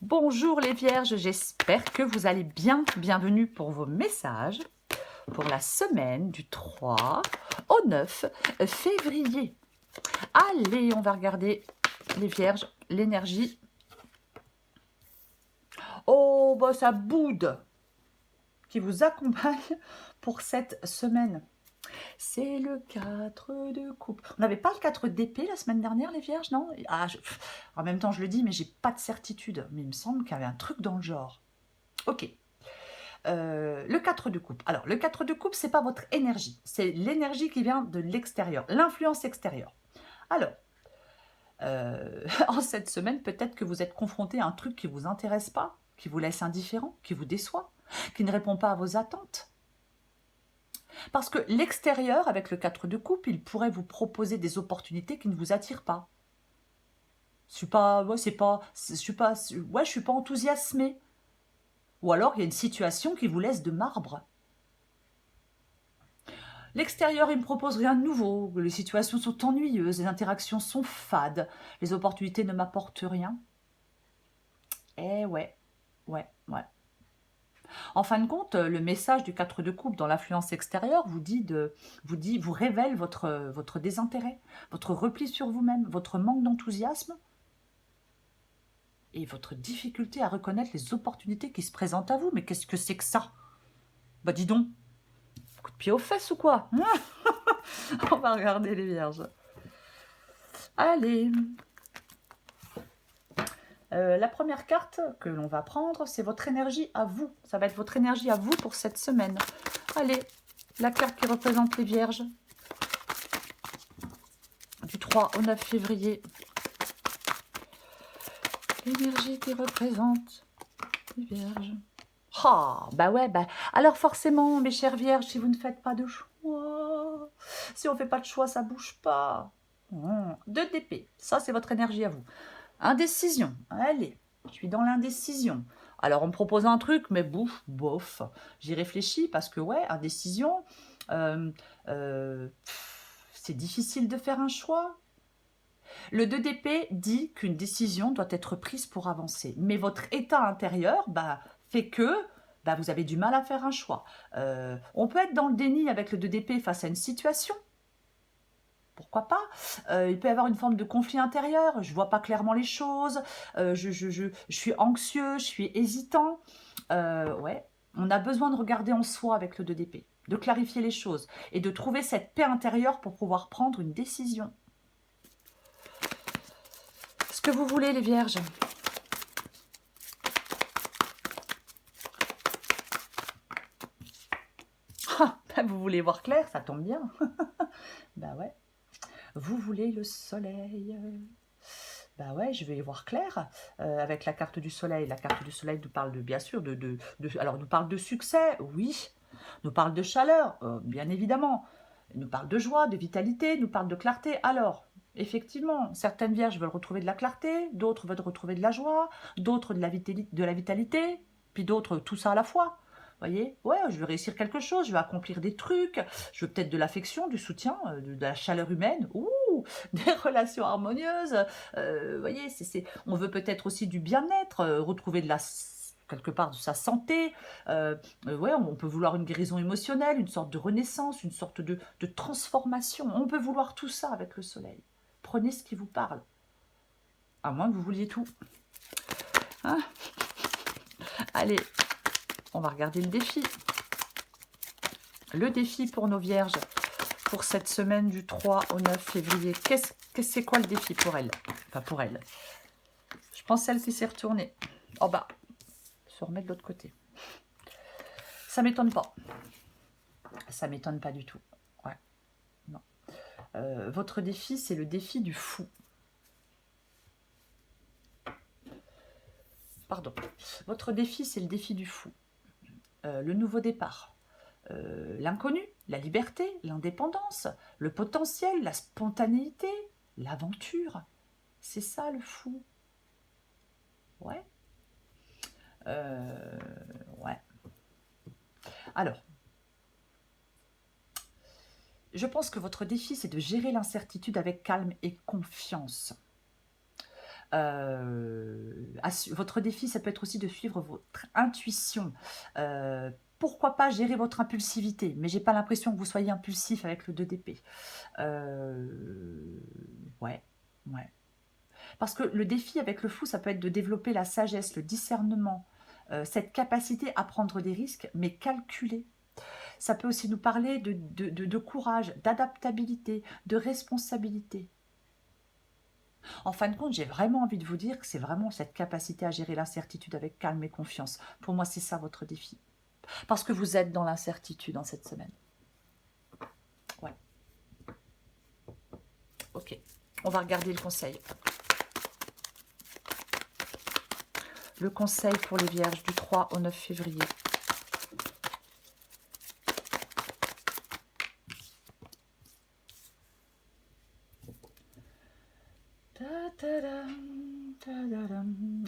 Bonjour les vierges, j'espère que vous allez bien. Bienvenue pour vos messages pour la semaine du 3 au 9 février. Allez, on va regarder les vierges, l'énergie. Oh, bah ça boude qui vous accompagne pour cette semaine. C'est le 4 de coupe. On n'avait pas le 4 d'épée la semaine dernière, les vierges, non? En même temps, je le dis, mais j'ai pas de certitude. Mais il me semble qu'il y avait un truc dans le genre. Ok. Le 4 de coupe. Alors, le 4 de coupe, c'est pas votre énergie. C'est l'énergie qui vient de l'extérieur, l'influence extérieure. Alors, en cette semaine, peut-être que vous êtes confronté à un truc qui ne vous intéresse pas, qui vous laisse indifférent, qui vous déçoit, qui ne répond pas à vos attentes. Parce que l'extérieur, avec le 4 de coupe, il pourrait vous proposer des opportunités qui ne vous attirent pas. Je suis pas enthousiasmée. Ou alors, il y a une situation qui vous laisse de marbre. L'extérieur, il me propose rien de nouveau. Les situations sont ennuyeuses, les interactions sont fades, les opportunités ne m'apportent rien. Eh ouais. En fin de compte, le message du 4 de coupe dans l'influence extérieure vous révèle votre désintérêt, votre repli sur vous-même, votre manque d'enthousiasme et votre difficulté à reconnaître les opportunités qui se présentent à vous. Mais qu'est-ce que c'est que ça? Bah dis donc, coup de pied aux fesses ou quoi? On va regarder les vierges. Allez. La première carte que l'on va prendre, c'est votre énergie à vous. Ça va être votre énergie à vous pour cette semaine. Allez, la carte qui représente les vierges. Du 3 au 9 février. L'énergie qui représente les vierges. Ah, bah ouais, bah. Alors forcément, mes chères vierges, si vous ne faites pas de choix, si on ne fait pas de choix, ça bouge pas. 2 d'épée, ça c'est votre énergie à vous. Indécision, allez, je suis dans l'indécision. Alors on me propose un truc, mais bof, j'y réfléchis parce que ouais, indécision, c'est difficile de faire un choix. Le 2 d'épée dit qu'une décision doit être prise pour avancer. Mais votre état intérieur fait que vous avez du mal à faire un choix. On peut être dans le déni avec le 2 d'épée face à une situation. Pourquoi pas? Il peut y avoir une forme de conflit intérieur. Je ne vois pas clairement les choses. Je suis anxieux, je suis hésitant. Ouais, on a besoin de regarder en soi avec le 2 d'épée, de clarifier les choses et de trouver cette paix intérieure pour pouvoir prendre une décision. Ce que vous voulez, les vierges. Vous voulez voir clair, ça tombe bien. Bah ouais. Vous voulez le soleil. Bah ouais, je vais y voir clair. Avec la carte du soleil. La carte du soleil nous parle bien sûr alors, nous parle de succès, oui. Nous parle de chaleur, bien évidemment. Nous parle de joie, de vitalité, nous parle de clarté. Alors, effectivement, certaines vierges veulent retrouver de la clarté, d'autres veulent retrouver de la joie, d'autres de la vitalité, puis d'autres tout ça à la fois. Voyez, ouais, je veux réussir quelque chose, je veux accomplir des trucs, je veux peut-être de l'affection, du soutien, de la chaleur humaine, des relations harmonieuses. Voyez, on veut peut-être aussi du bien-être, retrouver quelque part de sa santé. Ouais, on peut vouloir une guérison émotionnelle, une sorte de renaissance, une sorte de transformation. On peut vouloir tout ça avec le soleil. Prenez ce qui vous parle. À moins que vous vouliez tout. Hein? Allez, on va regarder le défi. Le défi pour nos vierges pour cette semaine du 3 au 9 février. C'est quoi le défi pour elle? Enfin, pour elle. Je pense celle qui s'est retournée. Oh bah, se remet de l'autre côté. Ça m'étonne pas. Ça m'étonne pas du tout. Ouais. Non. Votre défi, c'est le défi du fou. Pardon. Votre défi, c'est le défi du fou. Le nouveau départ. L'inconnu, la liberté, l'indépendance, le potentiel, la spontanéité, l'aventure. C'est ça le fou. Ouais. Ouais. Alors, je pense que votre défi, c'est de gérer l'incertitude avec calme et confiance. Votre défi, ça peut être aussi de suivre votre intuition. Pourquoi pas gérer votre impulsivité, mais j'ai pas l'impression que vous soyez impulsif avec le 2 d'épée. Ouais, ouais. Parce que le défi avec le fou, ça peut être de développer la sagesse, le discernement, cette capacité à prendre des risques, mais calculés. Ça peut aussi nous parler de courage, d'adaptabilité, de responsabilité. En fin de compte, j'ai vraiment envie de vous dire que c'est vraiment cette capacité à gérer l'incertitude avec calme et confiance. Pour moi, c'est ça votre défi. Parce que vous êtes dans l'incertitude en cette semaine. Ouais. Ok. On va regarder le conseil. Le conseil pour les vierges du 3 au 9 février.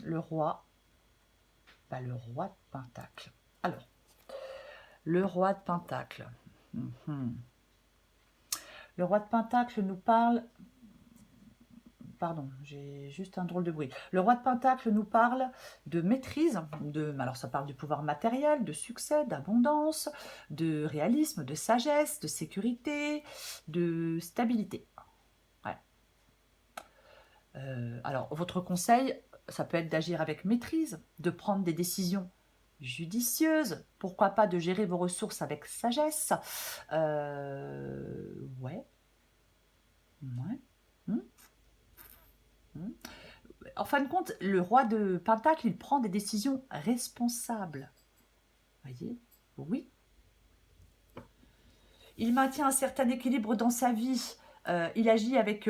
Le roi. Le roi de Pentacle. Alors, le roi de Pentacle. Le roi de Pentacle nous parle... Pardon, j'ai juste un drôle de bruit. Le roi de Pentacle nous parle de maîtrise, alors ça parle du pouvoir matériel, de succès, d'abondance, de réalisme, de sagesse, de sécurité, de stabilité. Ouais. Alors, votre conseil, ça peut être d'agir avec maîtrise, de prendre des décisions judicieuses, pourquoi pas de gérer vos ressources avec sagesse. Ouais. Ouais. En fin de compte, le roi de Pentacle, il prend des décisions responsables. Voyez? Oui. Il maintient un certain équilibre dans sa vie. Il agit avec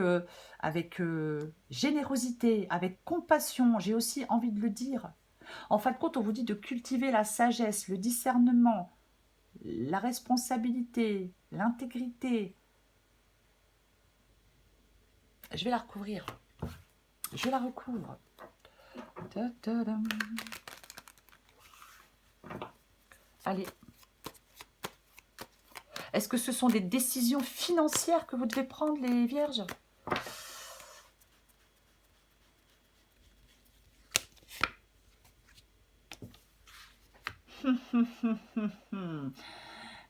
générosité, avec compassion. J'ai aussi envie de le dire. En fin de compte, on vous dit de cultiver la sagesse, le discernement, la responsabilité, l'intégrité. Je vais la recouvrir. Je la recouvre. Allez. Est-ce que ce sont des décisions financières que vous devez prendre, les vierges?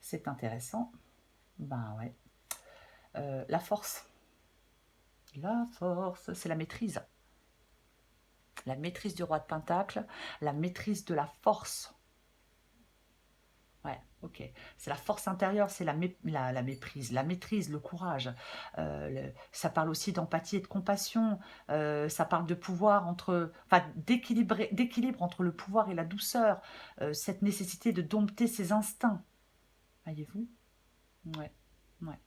C'est intéressant. Ben ouais. La force. La force, c'est la maîtrise. La maîtrise du roi de Pentacle, la maîtrise de la force. Ouais, ok. C'est la force intérieure, c'est la méprise, la maîtrise, le courage. Ça parle aussi d'empathie et de compassion. Ça parle de pouvoir d'équilibre entre le pouvoir et la douceur. Cette nécessité de dompter ses instincts. Voyez-vous? Ouais, ouais.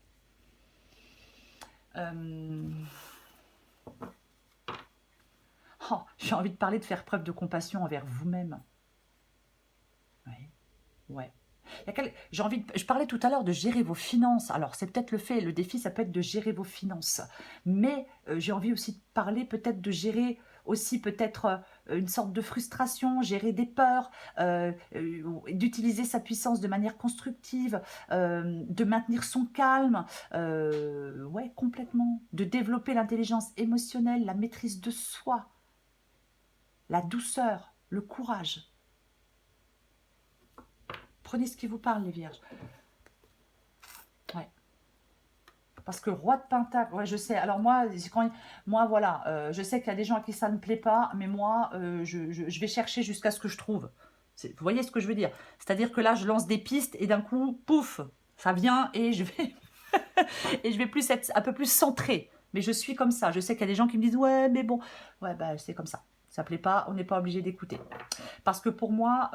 Oh, j'ai envie de parler de faire preuve de compassion envers vous-même. Ouais, ouais. Je parlais tout à l'heure de gérer vos finances. Alors, c'est peut-être le défi, ça peut être de gérer vos finances. Mais j'ai envie aussi de parler peut-être de gérer aussi peut-être une sorte de frustration, gérer des peurs, d'utiliser sa puissance de manière constructive, de maintenir son calme. Ouais, complètement. De développer l'intelligence émotionnelle, la maîtrise de soi, la douceur, le courage. Prenez ce qui vous parle, les vierges. Ouais. Parce que roi de Pentacle, ouais, je sais. Alors moi, voilà, je sais qu'il y a des gens à qui ça ne plaît pas, mais moi, je vais chercher jusqu'à ce que je trouve. Vous voyez ce que je veux dire? C'est-à-dire que là, je lance des pistes et d'un coup, pouf, ça vient et je vais et je vais plus être un peu plus centrée. Mais je suis comme ça. Je sais qu'il y a des gens qui me disent ouais, mais bon, ouais, bah c'est comme ça. Ça plaît pas, on n'est pas obligé d'écouter. Parce que pour moi,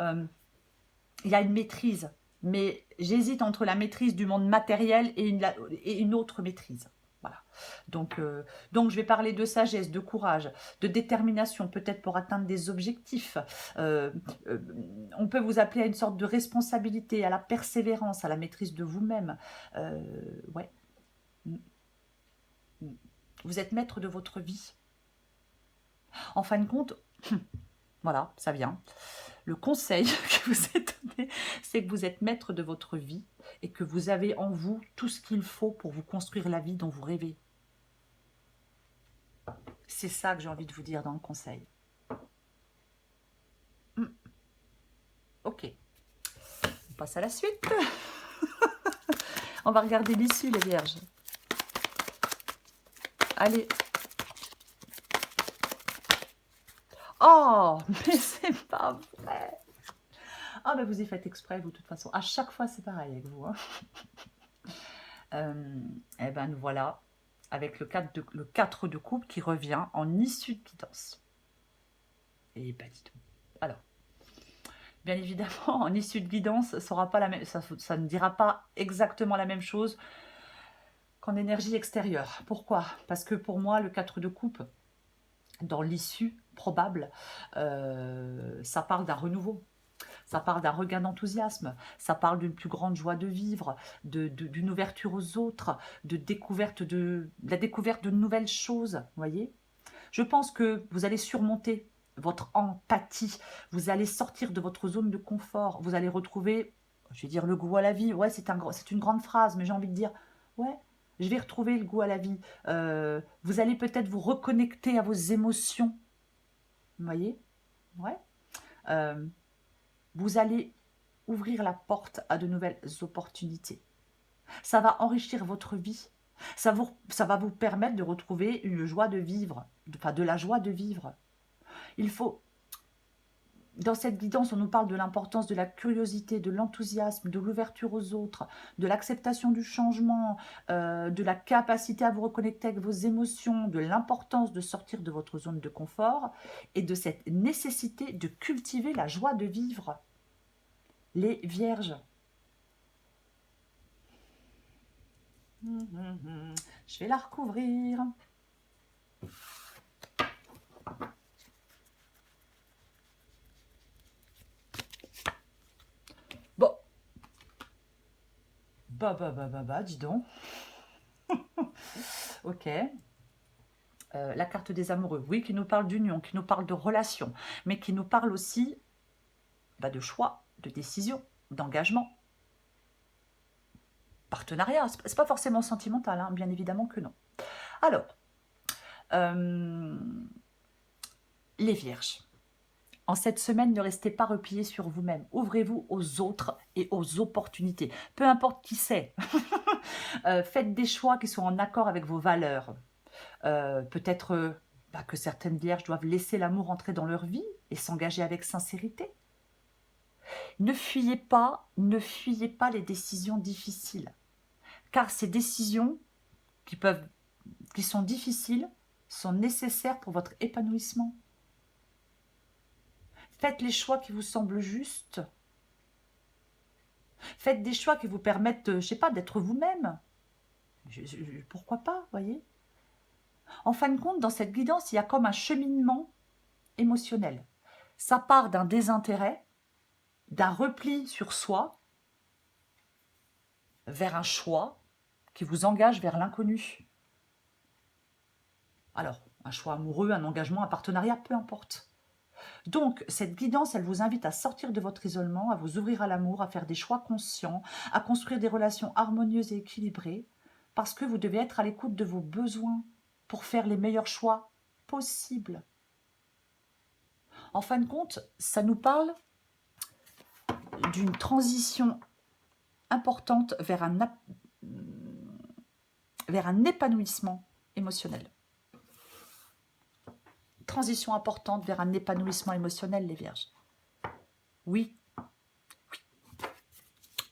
il y a une maîtrise. Mais j'hésite entre la maîtrise du monde matériel et une autre maîtrise. Voilà. Donc, je vais parler de sagesse, de courage, de détermination, peut-être pour atteindre des objectifs. On peut vous appeler à une sorte de responsabilité, à la persévérance, à la maîtrise de vous-même. Ouais. Vous êtes maître de votre vie. En fin de compte, voilà, ça vient. Le conseil que vous êtes donné, c'est que vous êtes maître de votre vie et que vous avez en vous tout ce qu'il faut pour vous construire la vie dont vous rêvez. C'est ça que j'ai envie de vous dire dans le conseil. Ok. On passe à la suite. On va regarder l'issue, les vierges. Allez. Oh, mais c'est pas vrai. Ah, ben vous y faites exprès, vous, de toute façon. À chaque fois, c'est pareil avec vous. Hein. Eh ben, nous voilà avec le 4 de coupe qui revient en issue de guidance. Et pas du tout. Alors, bien évidemment, en issue de guidance, ça ne dira pas exactement la même chose qu'en énergie extérieure. Pourquoi? Parce que pour moi, le 4 de coupe, dans l'issue probable, ça parle d'un renouveau. Ça parle d'un regain d'enthousiasme, ça parle d'une plus grande joie de vivre, d'une ouverture aux autres, de la découverte de nouvelles choses, voyez. Je pense que vous allez surmonter votre empathie, vous allez sortir de votre zone de confort, vous allez retrouver, je vais dire, le goût à la vie. Ouais, c'est une grande phrase, mais j'ai envie de dire, ouais, je vais retrouver le goût à la vie. Vous allez peut-être vous reconnecter à vos émotions, vous voyez, ouais. Vous allez ouvrir la porte à de nouvelles opportunités. Ça va enrichir votre vie. Ça va vous permettre de retrouver une joie de vivre, de la joie de vivre. Il faut, dans cette guidance, on nous parle de l'importance de la curiosité, de l'enthousiasme, de l'ouverture aux autres, de l'acceptation du changement, de la capacité à vous reconnecter avec vos émotions, de l'importance de sortir de votre zone de confort et de cette nécessité de cultiver la joie de vivre. Les vierges. Je vais la recouvrir. Bon. Dis donc. Ok. La carte des amoureux, oui, qui nous parle d'union, qui nous parle de relation, mais qui nous parle aussi de choix, de décision, d'engagement. Partenariat, c'est pas forcément sentimental, hein, bien évidemment que non. Alors, les vierges, en cette semaine, ne restez pas repliés sur vous-même. Ouvrez-vous aux autres et aux opportunités. Peu importe qui c'est. Faites des choix qui sont en accord avec vos valeurs. Peut-être que certaines vierges doivent laisser l'amour entrer dans leur vie et s'engager avec sincérité. Ne fuyez pas les décisions difficiles. Car ces décisions qui sont difficiles sont nécessaires pour votre épanouissement. Faites les choix qui vous semblent justes. Faites des choix qui vous permettent, je sais pas, d'être vous-même. Pourquoi pas, voyez? En fin de compte, dans cette guidance, il y a comme un cheminement émotionnel. Ça part d'un désintérêt, d'un repli sur soi, vers un choix qui vous engage vers l'inconnu. Alors, un choix amoureux, un engagement, un partenariat, peu importe. Donc, cette guidance, elle vous invite à sortir de votre isolement, à vous ouvrir à l'amour, à faire des choix conscients, à construire des relations harmonieuses et équilibrées, parce que vous devez être à l'écoute de vos besoins pour faire les meilleurs choix possibles. En fin de compte, ça nous parle d'une transition importante vers un épanouissement émotionnel. Transition importante vers un épanouissement émotionnel, les vierges. Oui. Oui.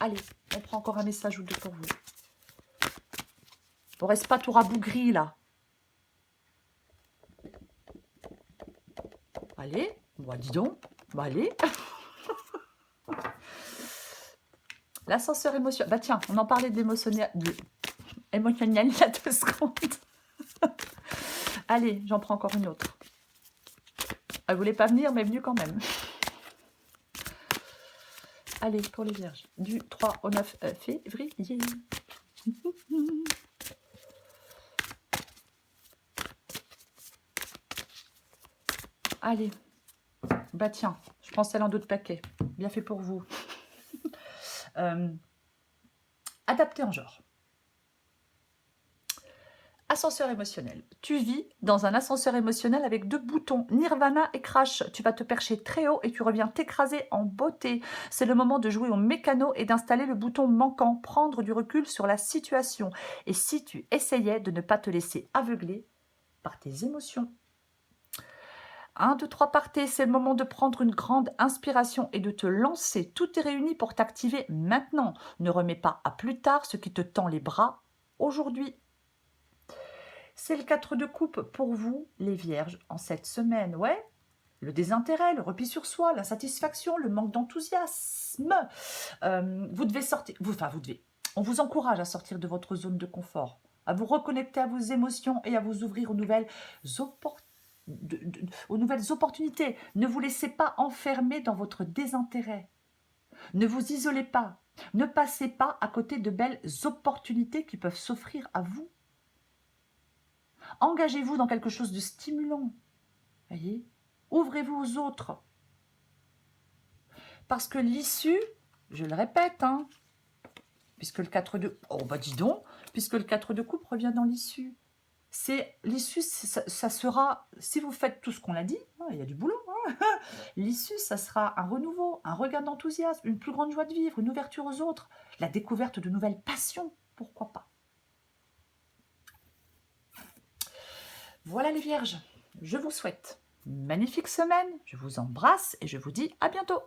Allez, on prend encore un message ou deux pour vous. On reste pas tout rabougri, là. Allez, dis donc. Allez. L'ascenseur émotionnel. Tiens, on en parlait de l'émotionnel il y a 2 secondes. Allez, j'en prends encore une autre. Elle voulait pas venir, mais venue quand même. Allez, pour les vierges. Du 3 au 9 février. Allez. Tiens, je prends celle en d'autres paquets. Bien fait pour vous. Adapté en genre. Ascenseur émotionnel. Tu vis dans un ascenseur émotionnel avec 2 boutons, Nirvana et Crash. Tu vas te percher très haut et tu reviens t'écraser en beauté. C'est le moment de jouer au mécano et d'installer le bouton manquant, prendre du recul sur la situation. Et si tu essayais de ne pas te laisser aveugler par tes émotions. 1, 2, 3, partez. C'est le moment de prendre une grande inspiration et de te lancer. Tout est réuni pour t'activer maintenant. Ne remets pas à plus tard ce qui te tend les bras aujourd'hui. C'est le 4 de coupe pour vous, les vierges, en cette semaine. Ouais, le désintérêt, le repli sur soi, l'insatisfaction, le manque d'enthousiasme. Vous devez sortir, on vous encourage à sortir de votre zone de confort, à vous reconnecter à vos émotions et à vous ouvrir aux nouvelles opportunités. Ne vous laissez pas enfermer dans votre désintérêt. Ne vous isolez pas. Ne passez pas à côté de belles opportunités qui peuvent s'offrir à vous. Engagez-vous dans quelque chose de stimulant. Voyez, ouvrez-vous aux autres. Parce que l'issue, je le répète, puisque le 4 de... Oh, bah dis donc, puisque le 4 de coupe revient dans l'issue. L'issue, ça sera, si vous faites tout ce qu'on a dit, il y a du boulot, l'issue, ça sera un renouveau, un regain d'enthousiasme, une plus grande joie de vivre, une ouverture aux autres, la découverte de nouvelles passions, pourquoi pas. Voilà les vierges, je vous souhaite une magnifique semaine, je vous embrasse et je vous dis à bientôt.